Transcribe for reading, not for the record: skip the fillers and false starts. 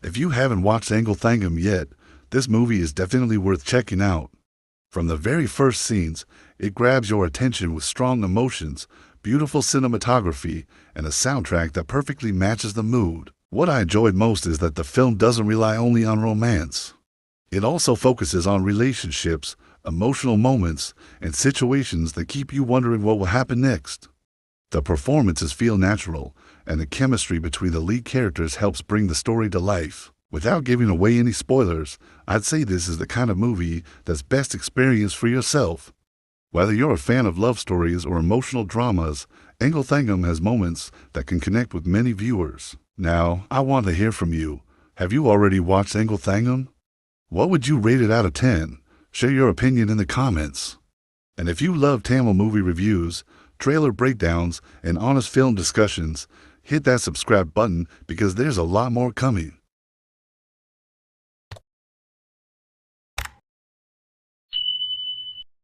If you haven't watched Angle Thangam yet, this movie is definitely worth checking out. From the very first scenes, it grabs your attention with strong emotions, beautiful cinematography, and a soundtrack that perfectly matches the mood. What I enjoyed most is that the film doesn't rely only on romance. It also focuses on relationships, emotional moments, and situations that keep you wondering what will happen next. The performances feel natural, and the chemistry between the lead characters helps bring the story to life. Without giving away any spoilers, I'd say this is the kind of movie that's best experienced for yourself. Whether you're a fan of love stories or emotional dramas, Angle Thangam has moments that can connect with many viewers. Now, I want to hear from you. Have you already watched Angle Thangam? What would you rate it out of 10? Share your opinion in the comments. And if you love Tamil movie reviews, trailer breakdowns, and honest film discussions, hit that subscribe button because there's a lot more coming.